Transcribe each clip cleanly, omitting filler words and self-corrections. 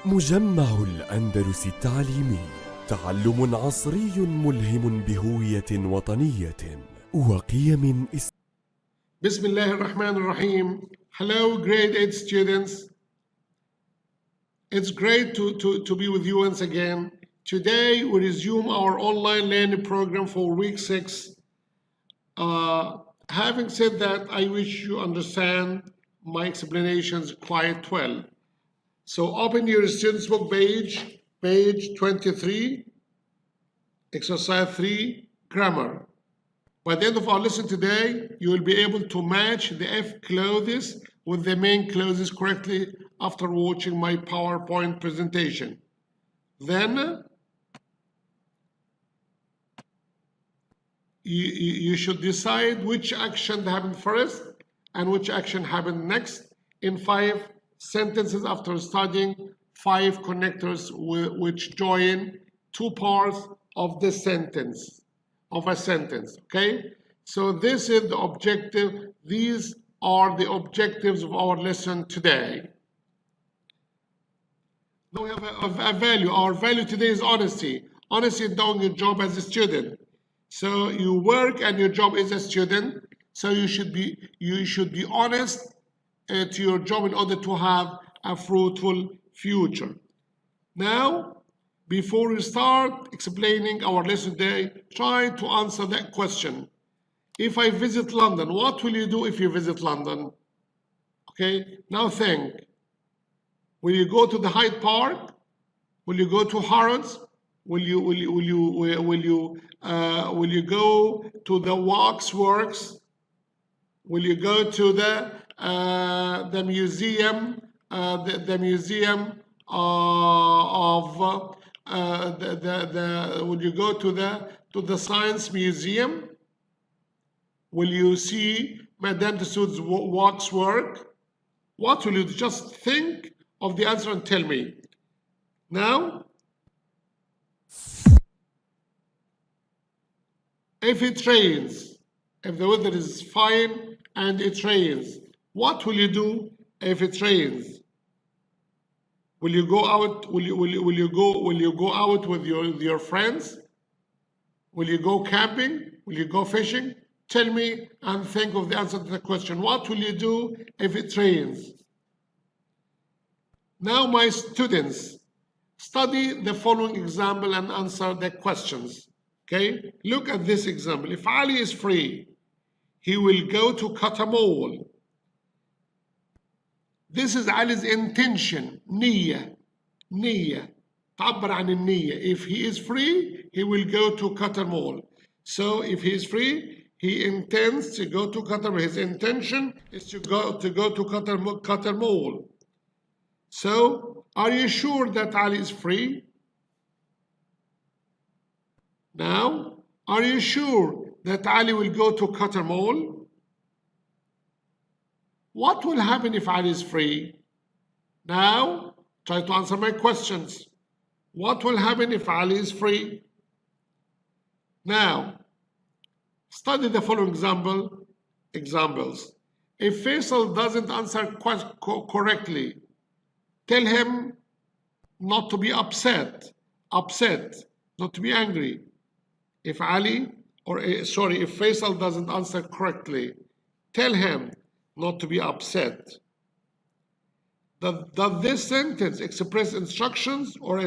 مجمع الأندلس التعليمي، تعلم عصري ملهم بهوية وطنية وقيم بسم الله الرحمن الرحيم. Hello grade 8 students. It's great to be with you once again. Today we resume our online learning program for week 6. Having said that, I wish you understand my explanations quite well. So open your students book page 23, exercise 3, grammar. By the end of our lesson today, you will be able to match the F clauses with the main clauses correctly after watching my PowerPoint presentation. Then you should decide which action happened first and which action happened next in 5 sentences after studying 5 connectors which join 2 parts of the sentence, okay? So this is the objective. These are the objectives of our lesson today. Now we have a value. Our value today is honesty. Honesty in doing your job as a student. So you work and your job is a student. So you should be honest to your job in order to have a fruitful future. Now, before we start explaining our lesson today, try to answer that question. If I visit London, what will you do if you visit London? Okay, now think. Will you go to the Hyde Park? Will you go to Harrods? Will you go to the Waxworks? Will you go to the museum? The museum will you go to the science museum? Will you see Madame Tussauds waxwork? What will you do? Just think of the answer and tell me. Now, if it rains, if the weather is fine and it rains, what will you do if it rains? Will you go out? Will you go out with your friends? Will you go camping? Will you go fishing? Tell me and think of the answer to the question. What will you do if it rains? Now, my students, study the following example and answer the questions. Okay? Look at this example. If Ali is free, he will go to Qatar Mall. This is Ali's intention, نية. تعبر عن النية. If he is free, he will go to Qatar Mall. So if he is free, he intends to go to Qatar Mall. His intention is to go to Qatar Mall. So, are you sure that Ali is free? Now, are you sure that Ali will go to Qatar Mall? What will happen if Ali is free? Now, try to answer my questions. What will happen if Ali is free? Now, study the following examples. If Faisal doesn't answer correctly, tell him not to be upset, not to be angry. If Faisal doesn't answer correctly, tell him not to be upset. Does this sentence express instructions or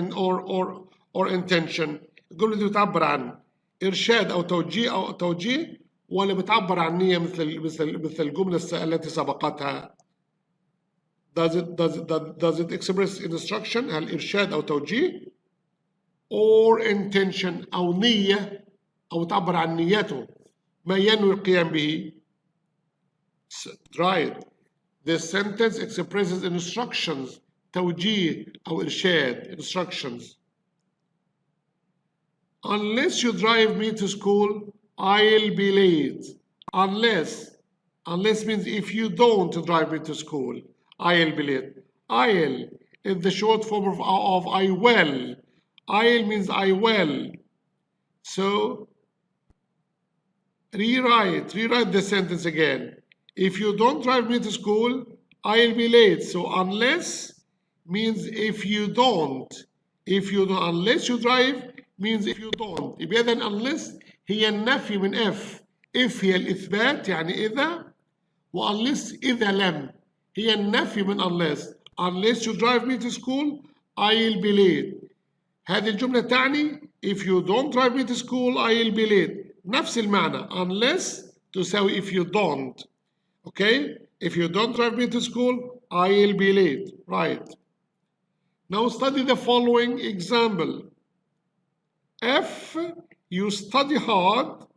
intention? الجملة دي بتعبر عن إرشاد أو توجيه ولا بتعبر عن نية مثل الجملة التي سبقتها؟ Does it express instruction هل إرشاد أو توجيه or intention أو نية أو تعبر عن نيته ما ينوي القيام به؟ Try it. This sentence expresses instructions, توجيه أو إرشاد, instructions. Unless you drive me to school, I'll be late. Unless means if you don't drive me to school, I'll be late. I'll is the short form of I will. I'll means I will. So rewrite the sentence again. If you don't drive me to school, I'll be late. So unless means if you don't. If you don't, unless you drive means if you don't. يبقى إذا unless هي النفي من if. If هي الإثبات يعني إذا، unless إذا لم هي النفي من unless. Unless you drive me to school I'll be late. هذه الجملة تعني if you don't drive me to school I'll be late. نفس المعنى. Unless تساوي if you don't. Okay? If you don't drive me to school I'll be late. Right. Now study the following example. If you study hard,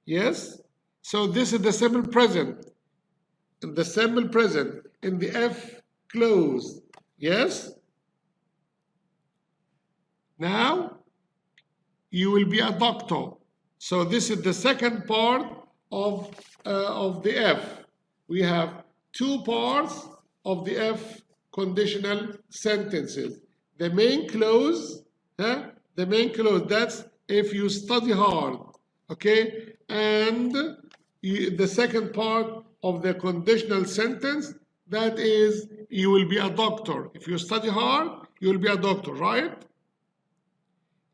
yes, so this is the simple present. The simple present in the F clause, yes. Now you will be a doctor. So this is the second part of the F. We have two parts of the F conditional sentences. The main clause, the main clause, that's if you study hard, okay? And the second part of the conditional sentence, that is, you will be a doctor. If you study hard, you will be a doctor, right?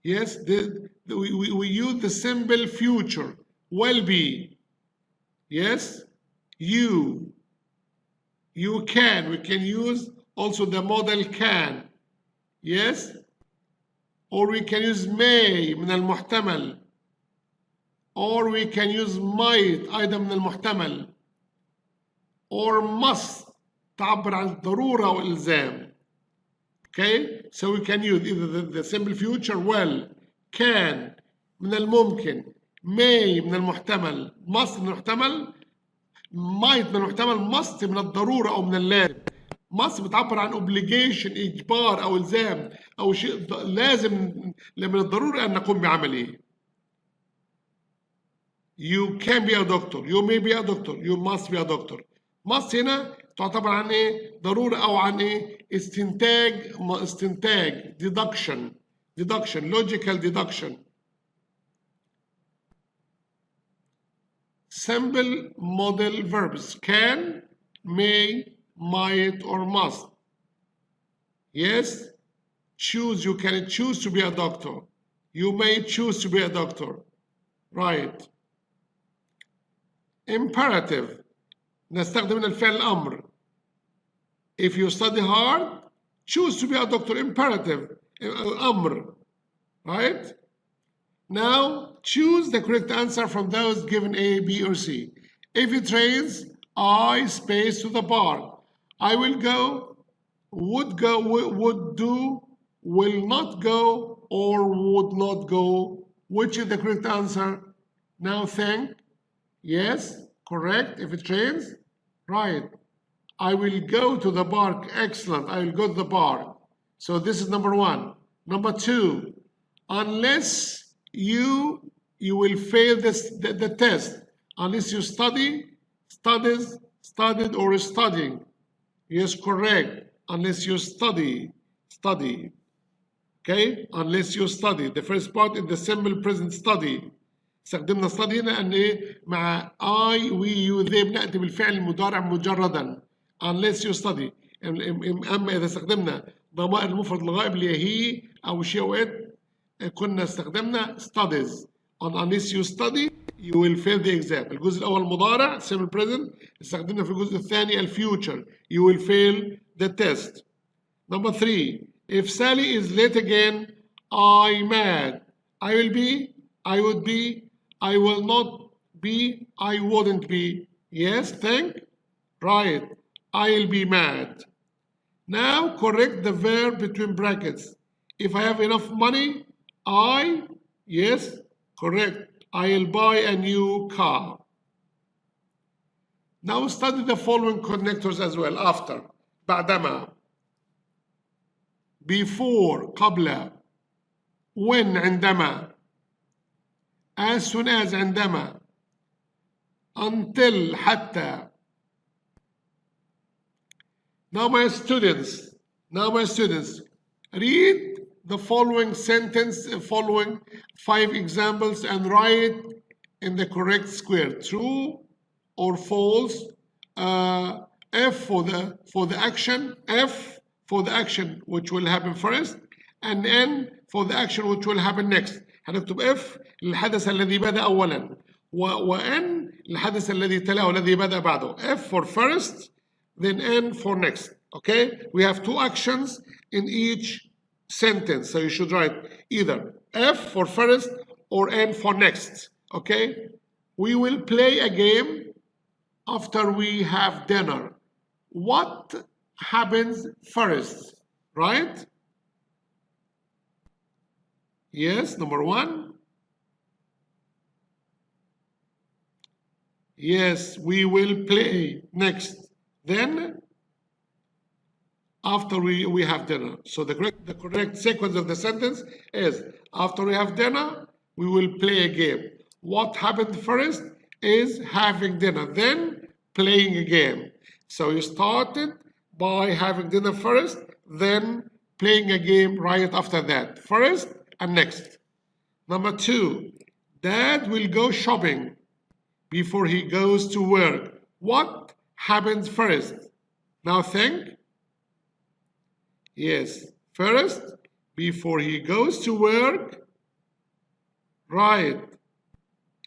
Yes, we use the simple future, will be. Yes, you can. We can use also the model can. Yes, or we can use may من المحتمل, or we can use might أيضا من المحتمل, or must تعبر عن الضرورة والإلزام. Okay, so we can use either the simple future will, can من الممكن, may من المحتمل, must من المحتمل, might من المحتمل, must من الضرورة أو من اللازم. must بتعبر عن obligation إجبار أو إلزام أو شيء لازم من الضروري أن نقوم بعمله. You can be a doctor, you may be a doctor, you must be a doctor. must هنا تعتبر عن إيه؟ ضرورة أو عن إيه؟ استنتاج deduction, logical deduction. Simple model verbs can, may, might, or must. Yes, choose. You can choose to be a doctor. You may choose to be a doctor. Right. Imperative. نستخدم هنا الفعل الأمر. If you study hard, choose to be a doctor. Imperative. أمر. Right? Now, choose the correct answer from those given A, B, or C. If it rains, I space to the park. I will go, would do, will not go, or would not go. Which is the correct answer? Now think. Yes, correct. If it rains, right. I will go to the park. Excellent. I will go to the park. So this is number one. Number two, unless you will fail the test. Unless you studied, or studying. Yes, correct. Unless you study. Okay? Unless you study. The first part is the simple present study. استخدمنا study هنا أن إيه؟ مع I, we, you, they بنأتي بالفعل المضارع مجردا. Unless you study. أما إذا استخدمنا ضمائر المفرد الغائب اللي هي أو شيء أوقات كنا استخدمنا studies. Unless you study you will fail the exam. الجزء الأول مضارع simple present. استخدمنا في الجزء الثاني الفيوتشر. You will fail the test. Number three. If Sally is late again, I'm mad. I will be, I would be, I will not be, I wouldn't be. Yes, think. Right. I'll be mad. Now correct the verb between brackets. If I have enough money, yes, correct. I'll buy a new car. Now study the following connectors as well. After, بعدما, before, قبل, when, عندما, as soon as, عندما, until, حتى. Now my students, read the following following 5 examples and write in the correct square, true or false. F for the action, F for the action which will happen first and N for the action which will happen next. هنكتب F للحدث الذي بدأ أولا و N للحدث الذي تلاه الذي بدأ بعده. F for first, then N for next. Okay? We have two actions in each sentence, so you should write either F for first or N for next. Okay? We will play a game after we have dinner. What happens first? Right? Yes, number one. Yes, we will play next. Then, after we have dinner. So the correct sequence of the sentence is after we have dinner, we will play a game. What happened first is having dinner, then playing a game. So you started by having dinner first, then playing a game right after that. First and next. Number two, Dad will go shopping before he goes to work. What happens first? Now think. Yes, first, before he goes to work. Right.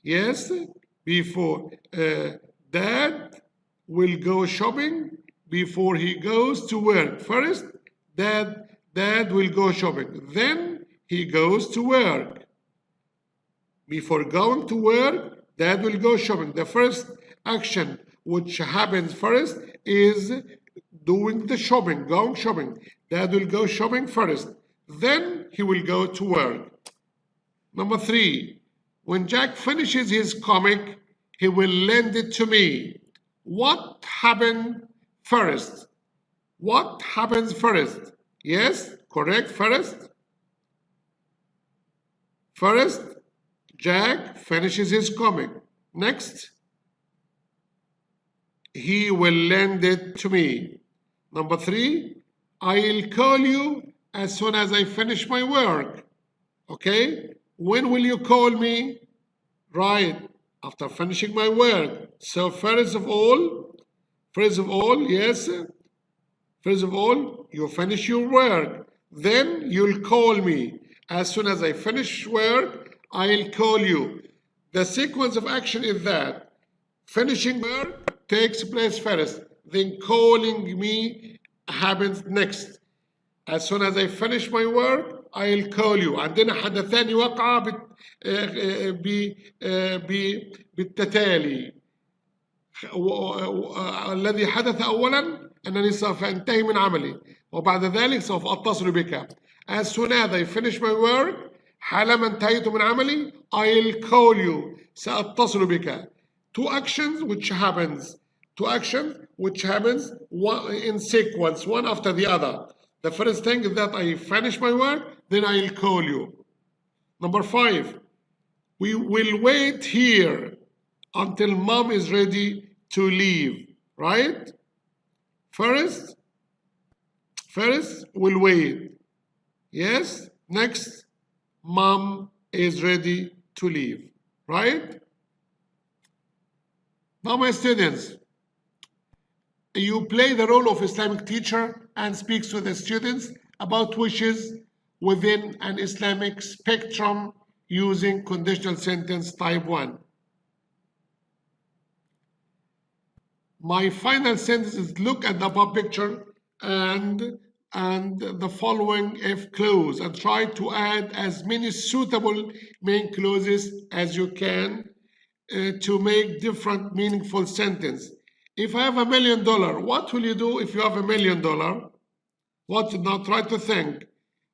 Yes, before Dad will go shopping before he goes to work. First, Dad will go shopping. Then he goes to work. Before going to work, Dad will go shopping. The first action which happens first is doing the shopping, going shopping. Dad will go shopping first. Then he will go to work. Number three, when Jack finishes his comic, he will lend it to me. What happened first? What happens first? Yes, correct, first. First, Jack finishes his comic. Next, he will lend it to me. Number three, I'll call you as soon as I finish my work. Okay? When will you call me? Right, after finishing my work. So first of all, yes. First of all, you finish your work. Then you'll call me. As soon as I finish work, I'll call you. The sequence of action is that finishing work takes place first. Then calling me happens next. As soon as I finish my work, I'll call you. عندنا حدثان وقعا بالتتالي. الذي حدث أولا أنني سوف أنتهي من عملي وبعد ذلك سوف أتصل بك. As soon as I finish my work, حالما انتهيت من عملي, I'll call you. سأتصل بك. Two actions which happens in sequence, one after the other. The first thing is that I finish my work, then I'll call you. Number five, we will wait here until mom is ready to leave, right? First, we'll wait. Yes, next, mom is ready to leave, right? Now, my students, you play the role of Islamic teacher and speaks to the students about wishes within an Islamic spectrum using conditional sentence type 1. My final sentence is look at the above picture and the following if clause and try to add as many suitable main clauses as you can to make different meaningful sentence. If I have $1 million, what will you do if you have $1 million? What? Now try to think.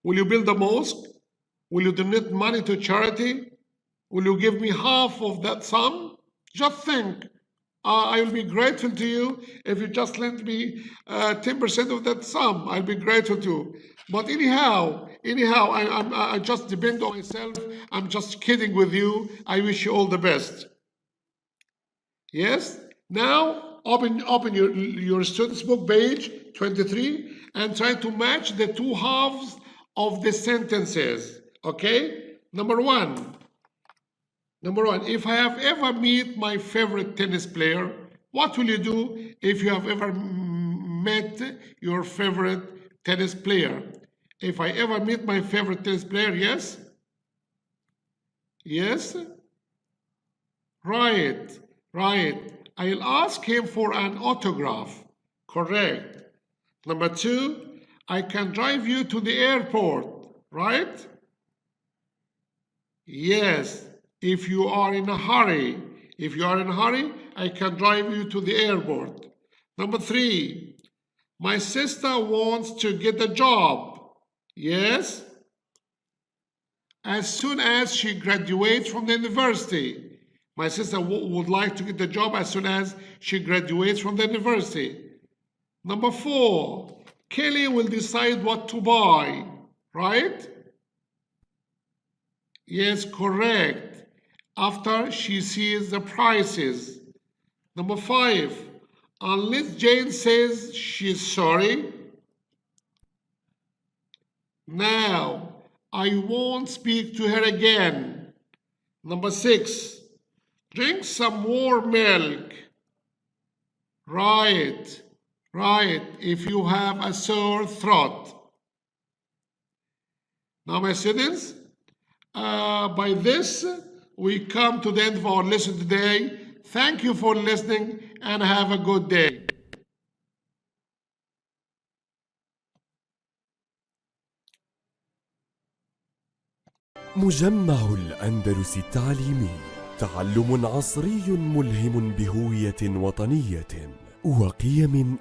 Will you build a mosque? Will you donate money to charity? Will you give me half of that sum? Just think. I will be grateful to you if you just lend me 10% of that sum. I'll be grateful to you. But anyhow, I just depend on myself. I'm just kidding with you. I wish you all the best. Yes? Now, open your student's book, page 23, and try to match the two halves of the sentences. Okay? Number one, if I have ever met my favorite tennis player, what will you do if you have ever met your favorite tennis player. If I ever meet my favorite tennis player, yes? Yes? Right, right. I'll ask him for an autograph. Correct. Number 2, I can drive you to the airport, right? Yes, if you are in a hurry. If you are in a hurry, I can drive you to the airport. Number 3, my sister wants to get a job. Yes? As soon as she graduates from the university. My sister would like to get the job as soon as she graduates from the university. Number 4, Kelly will decide what to buy, right? Yes, correct. After she sees the prices. Number 5, unless Jane says she's sorry. Now, I won't speak to her again. Number 6, drink some warm milk. Right, right, if you have a sore throat. Now, my students, by this, we come to the end of our lesson today. Thank you for listening and have a good day. مجمع الأندلس التعليمي، تعلم عصري ملهم بهوية وطنية وقيم